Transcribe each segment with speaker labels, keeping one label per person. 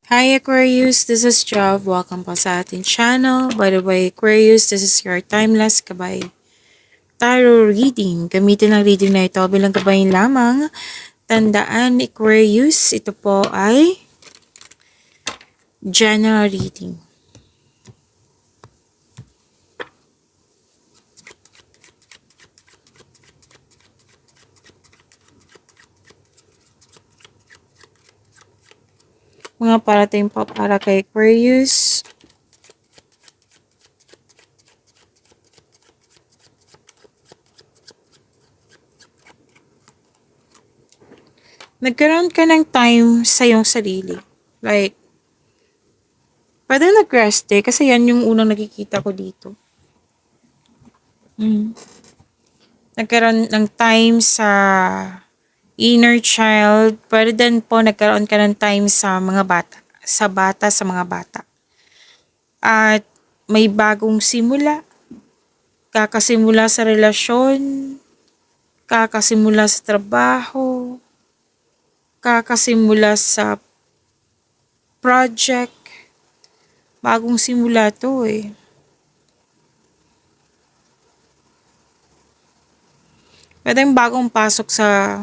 Speaker 1: Hi Aquarius, this is Jav. Welcome po sa ating channel. By the way, Aquarius, this is your timeless gabay tarot reading. Gamitin ang reading na ito bilang gabay lamang. Tandaan, Aquarius, ito po ay general reading. Mga parating po para kay Aquarius. Nagkaroon ka ng time sa iyong sarili. Like, pwede nag-rest kasi yan yung unang nakikita ko dito. Nagkaroon ng time sa inner child. Pwede din po nagkaroon ka ng time sa mga bata. Sa mga bata. At may bagong simula. Kakasimula sa relasyon. Kakasimula sa trabaho. Kakasimula sa project. Bagong simula to eh. Pwedeng bagong pasok sa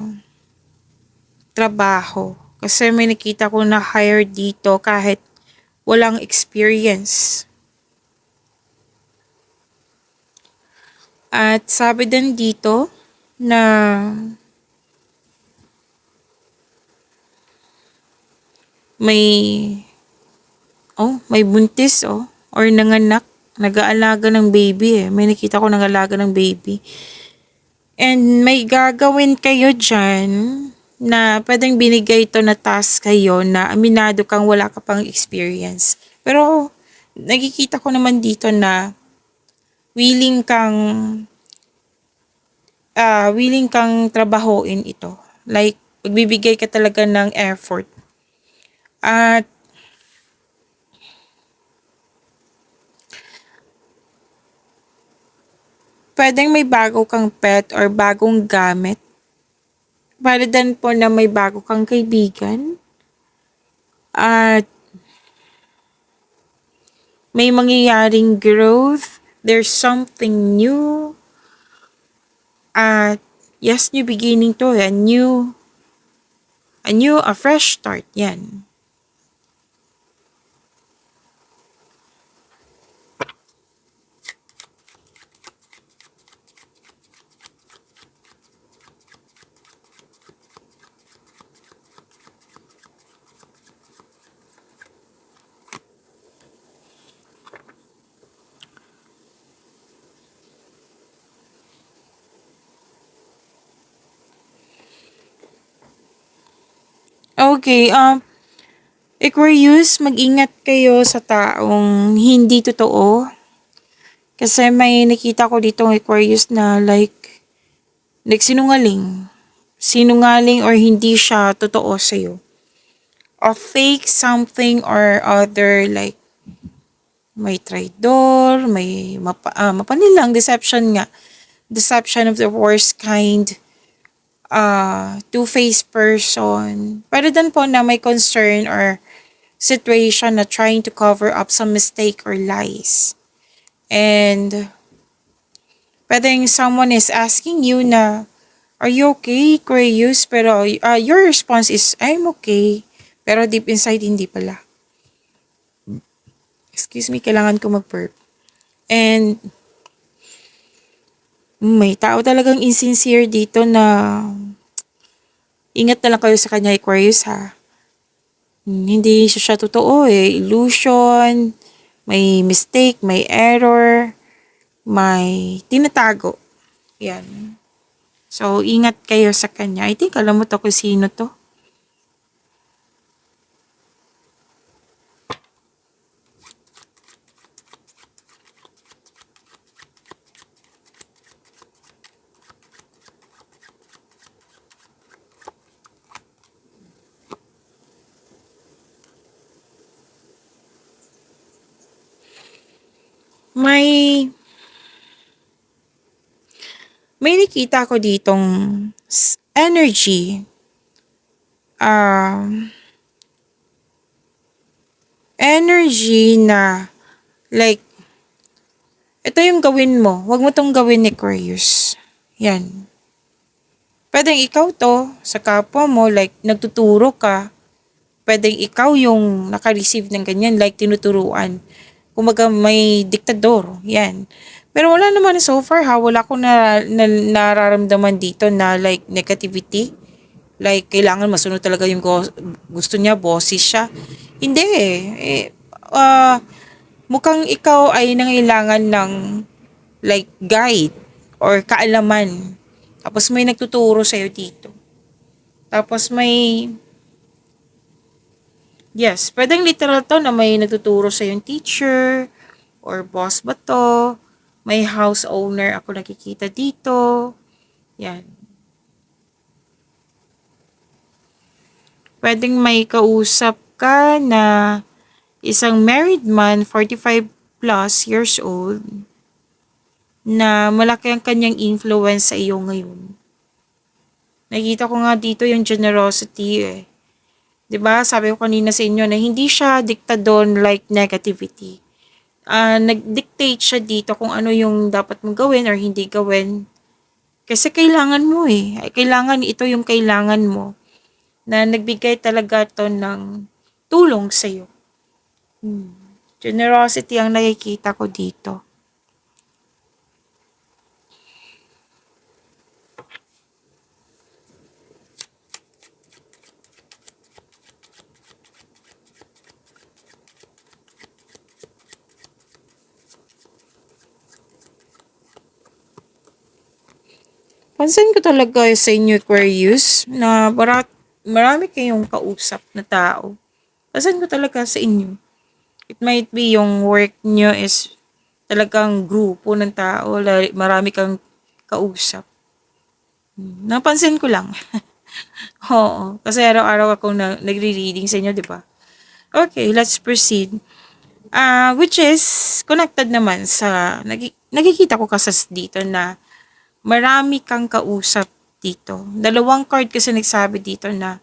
Speaker 1: trabaho. Kasi may nakita ko na hire dito kahit walang experience. At sabi din dito na may buntis or nanganak, nag-aalaga ng baby eh. May nakita ko nag-aalaga ng baby. And may gagawin kayo dyan na pwedeng binigay ito na task kayo na aminado kang wala ka pang experience. Pero nakikita ko naman dito na willing kang trabahoin ito. Like, magbibigay ka talaga ng effort. At pwedeng may bago kang pet or bagong gamit. Pwede din po na may bago kang kaibigan. At may mangyayaring growth. There's something new. At yes, new beginning to. A fresh start. Yan. Okay, Aquarius, mag-ingat kayo sa taong hindi totoo. Kasi may nakita ko dito ng Aquarius na like sinungaling. Sinungaling or hindi siya totoo sa'yo. Or fake something or other, like may traidor, may mapanilang deception nga. Deception of the worst kind. Two-faced person. Pwede din po na may concern or situation na trying to cover up some mistake or lies. And pwedeng someone is asking you na, are you okay, Aquarius? Pero your response is, I'm okay. Pero deep inside, hindi pala. Excuse me, kailangan ko mag-burp. And may tao talagang insincere dito na ingat na lang kayo sa kanya, Aquarius ha. Hindi siya totoo eh. Illusion, may mistake, may error, may tinatago. Yan. So, ingat kayo sa kanya. I think alam mo to kung sino to. May nakita ko ditong energy. energy na like, ito yung gawin mo. Huwag mo tong gawin ni Aquarius. Yan. Pwedeng ikaw to sa kapwa mo, like nagtuturo ka. Pwedeng ikaw yung naka-receive ng ganyan, like tinuturuan. Kumaga may diktador. Yan. Pero wala naman so far ha. Wala akong nararamdaman dito na like negativity. Like, kailangan masunod talaga yung gusto niya, bossy siya. Hindi eh. Mukhang ikaw ay nangailangan ng like guide or kaalaman. Tapos may nagtuturo sa'yo dito. Tapos may, yes, pwedeng literal to na may nagtuturo sa'yo yung teacher or boss ba to. May house owner ako nakikita dito. Yan. Pwedeng may kausap ka na isang married man, 45 plus years old, na malaki ang kanyang influence sa iyo ngayon. Nakita ko nga dito yung generosity eh. 'Di ba? Sabi ko kanina sa inyo na hindi siya diktadon like negativity. Nag-dictate siya dito kung ano yung dapat mong gawin or hindi gawin. Kasi kailangan mo eh. Kailangan, ito yung kailangan mo. Na nagbigay talaga to ng tulong sa'yo. Generosity ang nakikita ko dito. Pansin ko talaga sa inyo Aquarius na marami kayong kausap na tao. Pansin ko talaga sa inyo. It might be yung work nyo is talagang grupo ng tao. Marami kang kausap. Napansin ko lang. Oo. Kasi araw-araw akong nagre-reading sa inyo, di ba? Okay, let's proceed. Which is connected naman sa nakikita ko kasi dito na marami kang kausap dito. Dalawang card kasi nagsabi dito na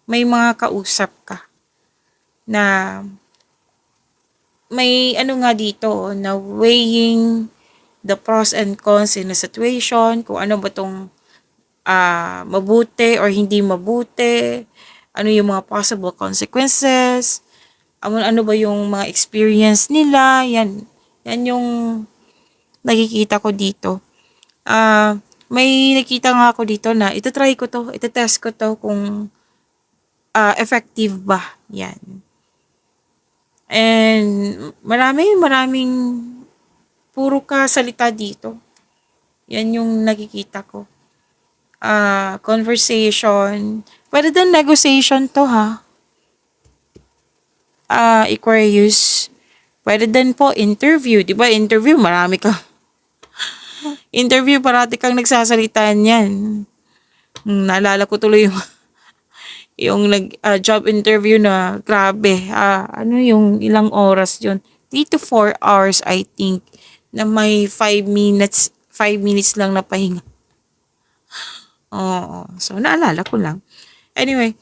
Speaker 1: may mga kausap ka na may ano nga dito na weighing the pros and cons in a situation, kung ano ba tong mabuti or hindi mabuti, ano yung mga possible consequences, ano ba yung mga experience nila, yan yung nakikita ko dito. May nakita nga ako dito na itatry ko to, itatest ko to kung effective ba. Yan. And maraming puro ka salita dito. Yan yung nakikita ko. Conversation. Pwede din negotiation to ha. Aquarius. Pwede din po interview. Diba interview, marami ka. Interview, parati kang nagsasalita niyan. Naalala ko tuloy yung job interview na grabe. Ano yung ilang oras yun? 3 to 4 hours I think na may 5 minutes lang na pahinga. Oo. So, naalala ko lang. Anyway,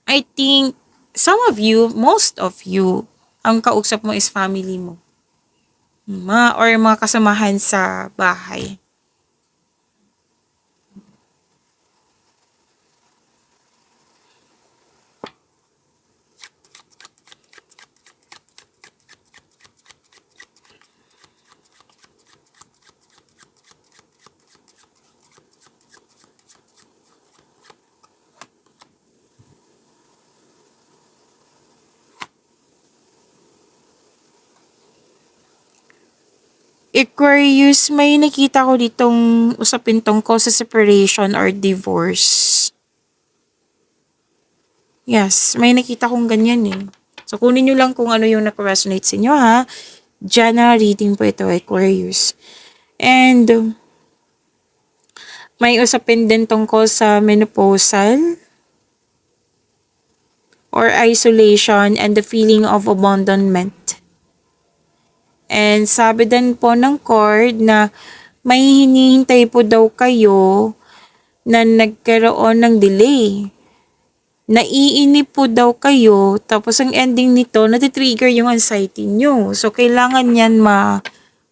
Speaker 1: I think some of you, most of you, ang kausap mo is family mo. Or mga kasamahan sa bahay. Aquarius, may nakita ko ditong usapin tungkol sa separation or divorce. Yes, may nakita kong ganyan eh. So, kunin nyo lang kung ano yung naka-resonate sa inyo ha. General reading po ito, Aquarius. And, may usapin din tungkol sa menopausal or isolation and the feeling of abandonment. And sabi din po ng card na may hinihintay po daw kayo na nagkaroon ng delay. naiinip po daw kayo, tapos ang ending nito, natitrigger yung anxiety nyo. So, kailangan yan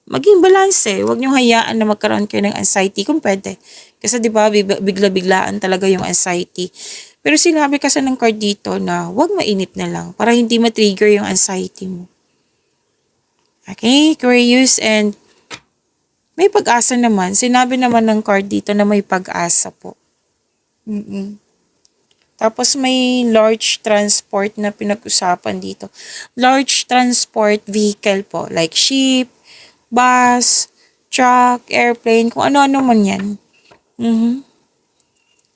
Speaker 1: maging balance eh. Huwag nyo hayaan na magkaroon kayo ng anxiety kung pwede. Kasi di ba bigla-biglaan talaga yung anxiety. Pero sinabi kasi ng card dito na huwag mainip na lang para hindi matrigger yung anxiety mo. Okay, Aquarius, and may pag-asa naman. Sinabi naman ng card dito na may pag-asa po. Tapos may large transport na pinag-usapan dito. Large transport vehicle po, like ship, bus, truck, airplane, kung ano-ano man yan.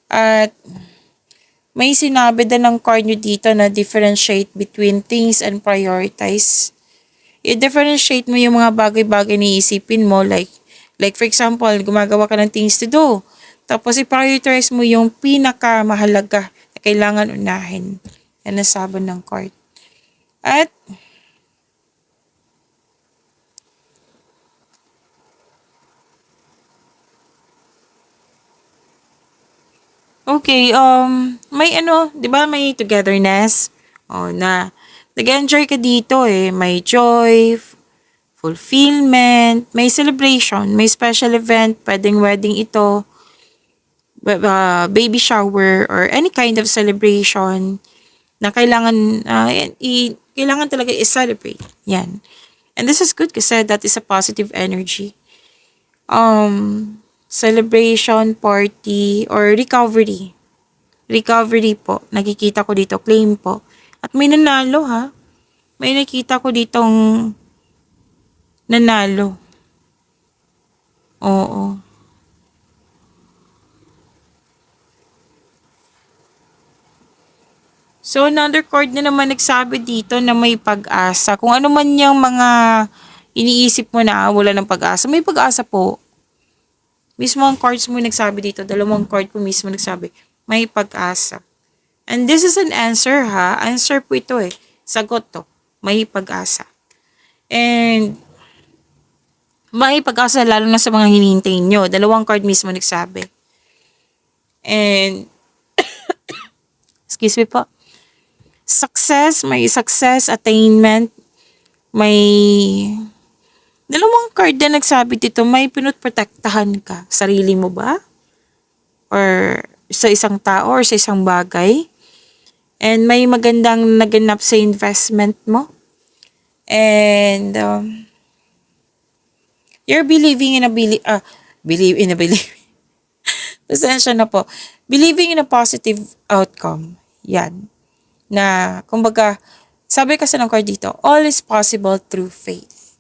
Speaker 1: At may sinabi din ng card nyo dito na differentiate between things and prioritize. I-differentiate mo yung mga bagay-bagay na iisipin mo, like for example, gumagawa ka ng things to do. Tapos i-prioritize mo yung pinakamahalaga na kailangan unahin. Yan ang sabi ng card. At okay, may 'di ba may togetherness? Oh, na nag-enjoy ka dito eh. May joy, fulfillment, may celebration, may special event, pwedeng wedding ito, baby shower, or any kind of celebration na kailangan, kailangan talaga i-celebrate. Yan. And this is good kasi that is a positive energy. Celebration, party, or recovery. Recovery po. Nakikita ko dito. Claim po. At may nanalo ha. May nakita ko ditong nanalo. Oo. So, another card na naman nagsabi dito na may pag-asa. Kung ano man yung mga iniisip mo na wala ng pag-asa, may pag-asa po. Mismo ang cards mo nagsabi dito, dalawang card po mismo nagsabi, may pag-asa. And this is an answer ha. Answer po ito eh. Sagot to. May pag-asa. And may pag-asa lalo na sa mga hinihintay nyo. Dalawang card mismo nagsabi. And excuse me po. Success, may success, attainment, may dalawang card na nagsabi dito, may pinutprotektahan ka. Sarili mo ba? Or sa isang tao or sa isang bagay. And may magandang naganap sa investment mo. And you're believing in a Pasensya na po. Believing in a positive outcome. Yan. Na, kumbaga, sabi kasi ng card dito, all is possible through faith.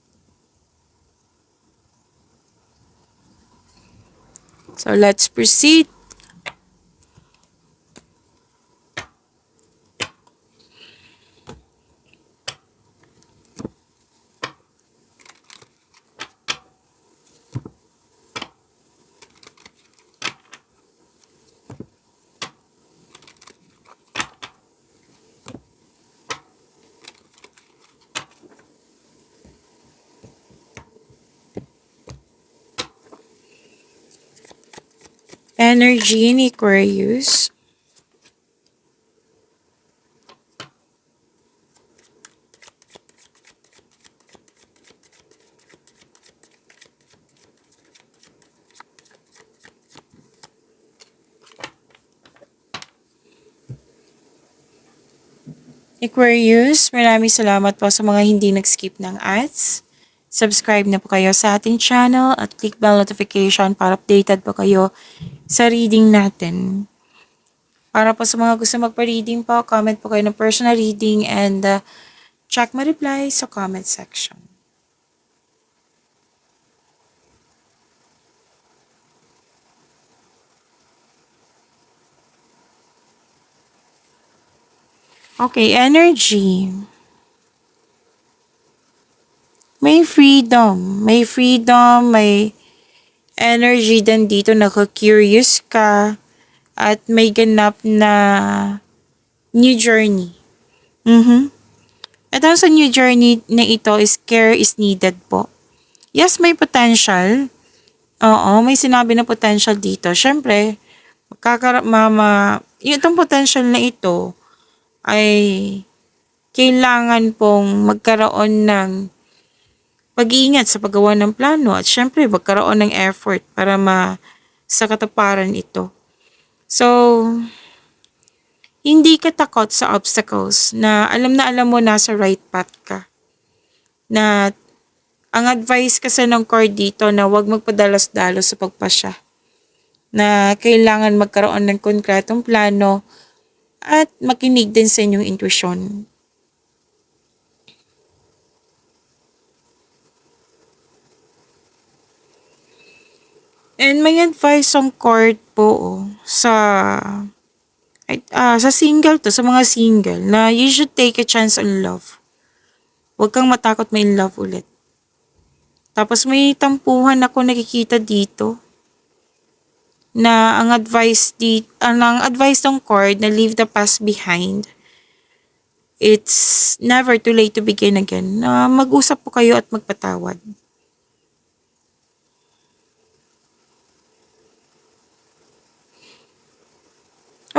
Speaker 1: So, let's proceed. Energy ni Aquarius. Aquarius, maraming salamat po sa mga hindi nag-skip ng ads. Subscribe na po kayo sa ating channel at click bell notification para updated po kayo sa reading natin. Para po sa mga gusto magpa-reading po, comment po kayo ng personal reading and check my reply sa comment section. Okay, energy. May freedom. May freedom, may energy din dito, naka-curious ka, at may ganap na new journey. At ang sa new journey na ito is care is needed po. Yes, may potential. Oo, may sinabi na potential dito. Syempre, yung itong potential na ito ay kailangan pong magkaroon ng pag-iingat sa paggawa ng plano at syempre magkaroon ng effort para sa katuparan ito. So, hindi ka takot sa obstacles na alam mo nasa right path ka. Na ang advice kasi ng card dito na huwag magpadalos-dalos sa pagpasya. Na kailangan magkaroon ng konkretong plano at makinig din sa inyong intuition. And may advice ang card po sa single to, sa mga single, na you should take a chance on love. Huwag kang matakot ma-in love ulit. Tapos may tampuhan ako nakikita dito na ang advice ng card na leave the past behind. It's never too late to begin again. Na mag-usap po kayo at magpatawad.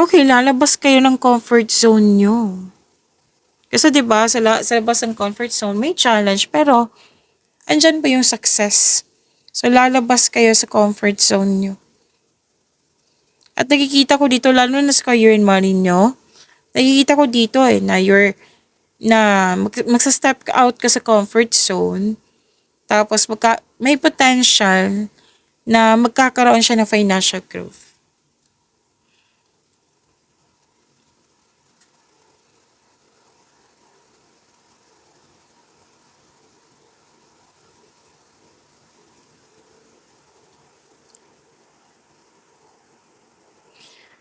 Speaker 1: Okay, lalabas kayo ng comfort zone nyo. Kasi 'di ba sa labas ng comfort zone may challenge pero andyan pa yung success. So lalabas kayo sa comfort zone nyo. At nakikita ko dito lalo na sa career and money nyo, nakikita ko dito magsa-step out ka sa comfort zone tapos may potential na magkakaroon siya ng financial growth.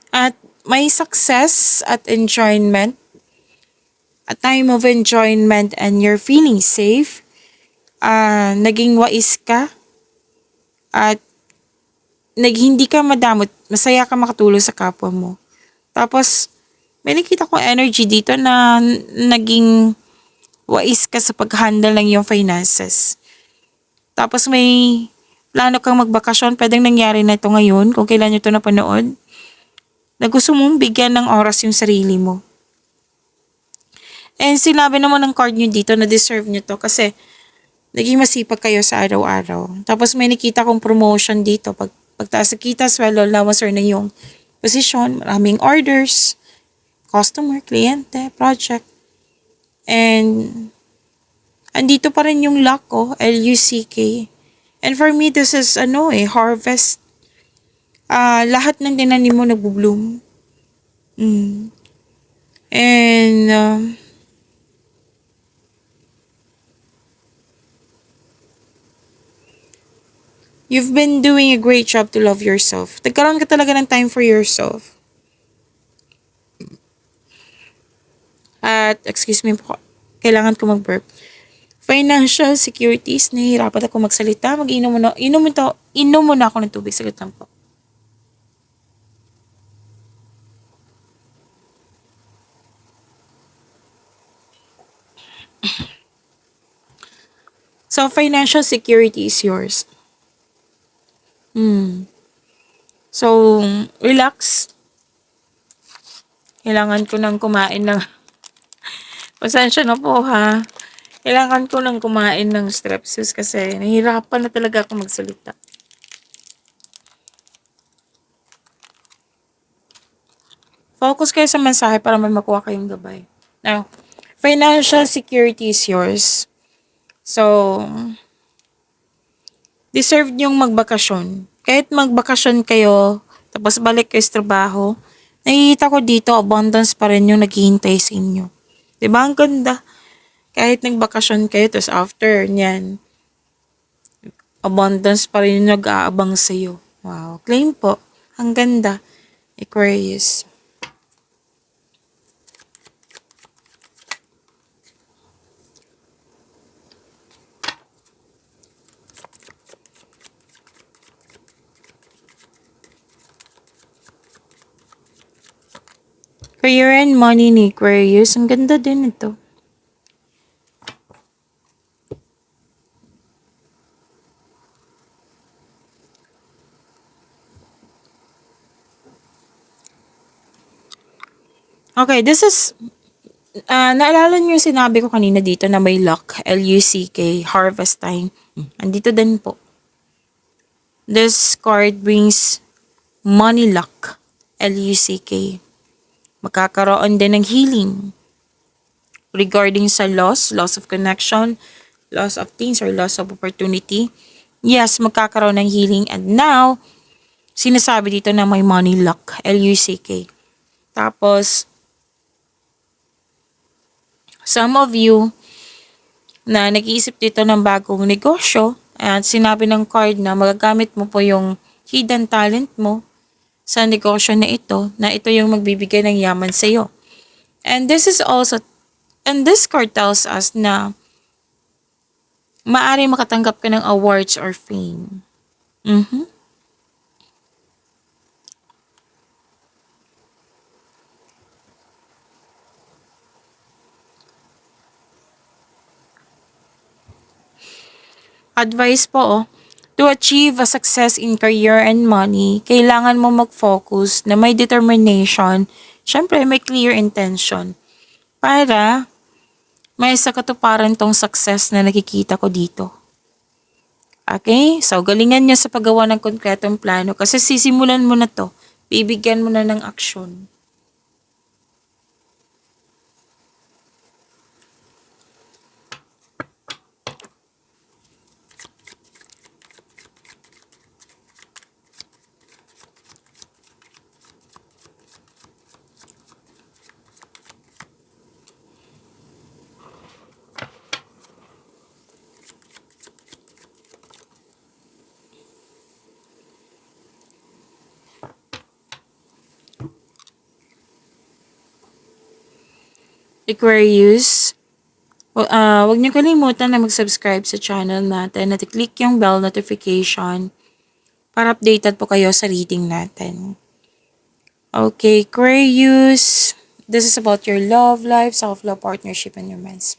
Speaker 1: At may success at enjoyment, a time of enjoyment and you're feeling safe, naging wais ka, at hindi ka madamot, masaya ka makatulong sa kapwa mo. Tapos, may nakita kong energy dito na naging wais ka sa pag-handle ng iyong finances. Tapos may plano kang magbakasyon, pwedeng nangyari na ito ngayon, kung kailan nyo ito napanood, na gusto mong bigyan ng oras yung sarili mo. And sinabi naman ng card nyo dito na deserve nyo to kasi naging masipag kayo sa araw-araw. Tapos may nakita kong promotion dito. Pagtaas sa kita, sweldo, allowance, or na yung posisyon, maraming orders, customer, kliyente, project. And andito pa rin yung luck ko, Luck. And for me, this is harvest. Lahat ng tinanim mo nagbo-bloom. And you've been doing a great job to love yourself. Nagkaroon ka talaga ng time for yourself. At, excuse me po, kailangan ko mag-burp. Financial securities, nahihirapan ako magsalita. Inom muna ako ng tubig. Sagot lang po. So, financial security is yours. So, relax. Kailangan ko nang kumain ng... Pasensya na po ha. Kailangan ko nang kumain ng strepsils kasi nahihirapan na talaga ako magsalita. Focus kayo sa mensahe para may makuha kayong gabay. Now, financial security is yours. So, deserve niyong magbakasyon. Kahit magbakasyon kayo, tapos balik kayo sa trabaho, nakikita ko dito, abundance pa rin yung naghihintay sa inyo. Diba? Ang ganda. Kahit nagbakasyon kayo, tapos after niyan, abundance pa rin yung nag-aabang sa'yo. Wow. Claim po. Ang ganda. Aquarius. Career and money ni Aquarius. Ang ganda din ito. Okay, this is, naalala niyo yung sinabi ko kanina dito na may luck, L-U-C-K, harvest time. Andito din po. This card brings money luck, L-U-C-K. Magkakaroon din ng healing regarding sa loss of connection, loss of things, or loss of opportunity. Yes, magkakaroon ng healing. And now, sinasabi dito na may money luck, L-U-C-K. Tapos, some of you na nag-iisip dito ng bagong negosyo, at sinabi ng card na magagamit mo po yung hidden talent mo sa negosyo na ito yung magbibigay ng yaman sa iyo. And this card tells us na maaari makatanggap ka ng awards or fame. Advice po, to achieve a success in career and money, kailangan mo mag-focus na may determination, syempre may clear intention, para may sa katuparan tong success na nakikita ko dito. Okay? So, galingan niya sa paggawa ng konkretong plano kasi sisimulan mo na to. Bibigyan mo na ng aksyon. Aquarius, huwag niyo kalimutan na mag-subscribe sa channel natin at i-click yung bell notification para updated po kayo sa reading natin. Okay, Aquarius, this is about your love life, self-love, partnership, and romance.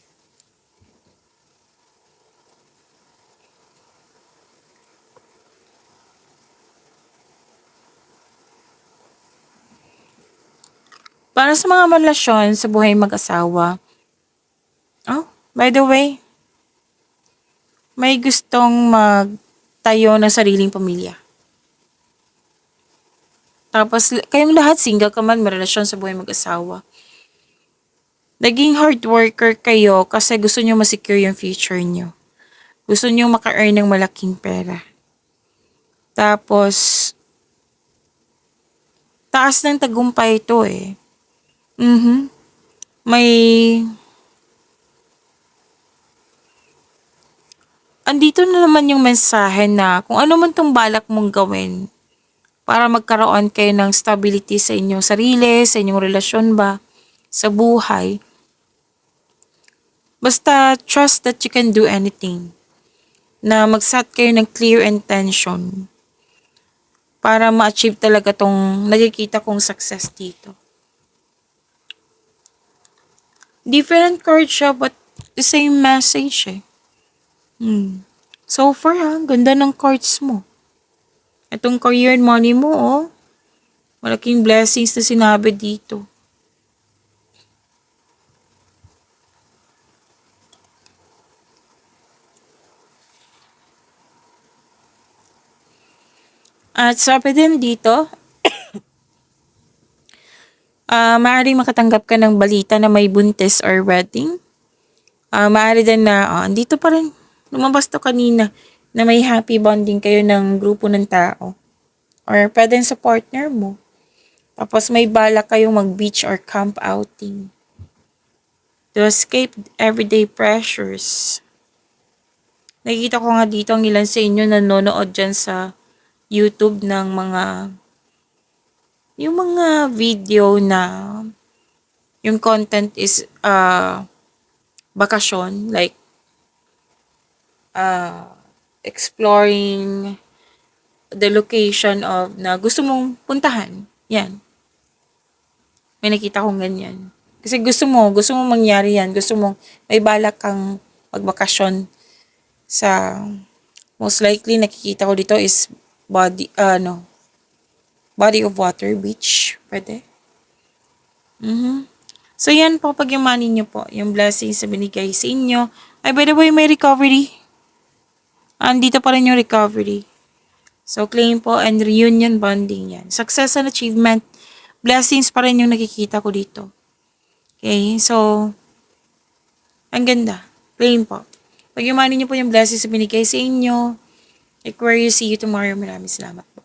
Speaker 1: Para sa mga relasyon sa buhay mag-asawa, by the way, may gustong magtayo ng sariling pamilya. Tapos, kayong lahat, single ka man, may relasyon sa buhay mag-asawa. Naging hard worker kayo kasi gusto nyo ma-secure yung future nyo. Gusto nyo maka-earn ng malaking pera. Tapos, taas ng tagumpay ito eh. May andito na naman yung mensahe na kung ano man tong balak mong gawin para magkaroon kayo ng stability sa inyong sarili, sa inyong relasyon ba, sa buhay. Basta trust that you can do anything. Na mag-set kayo ng clear intention para ma-achieve talaga tong nakikita kong success dito. Different card siya but the same message eh. So far ganda ng cards mo. Itong career and money mo malaking blessings na sinabi dito. At sabi din dito, maaaring makatanggap ka ng balita na may buntis or wedding. Maaari din na, andito pa rin, lumabas to kanina, na may happy bonding kayo ng grupo ng tao. Or pwede sa partner mo. Tapos may balak kayong mag-beach or camp outing. To escape everyday pressures. Nakikita ko nga dito ang ilan sa inyo nanonood dyan sa YouTube ng yung mga video na yung content is bakasyon, like exploring the location of na gusto mong puntahan. Yan. May nakita kong ganyan. Kasi gusto mo mangyari yan. Gusto mo, may balak kang magbakasyon sa, most likely nakikita ko dito is body of water beach. Pwede. So, yan po, pag yung money nyo po, yung blessings na binigay sa inyo. Ay, by the way, may recovery. Andito pa rin yung recovery. So, claim po and reunion bonding yan. Success and achievement. Blessings pa rin yung nakikita ko dito. Okay, so, ang ganda. Claim po. Pag yung money nyo po yung blessings na binigay sa inyo, Aquarius, see you tomorrow. Maraming salamat po.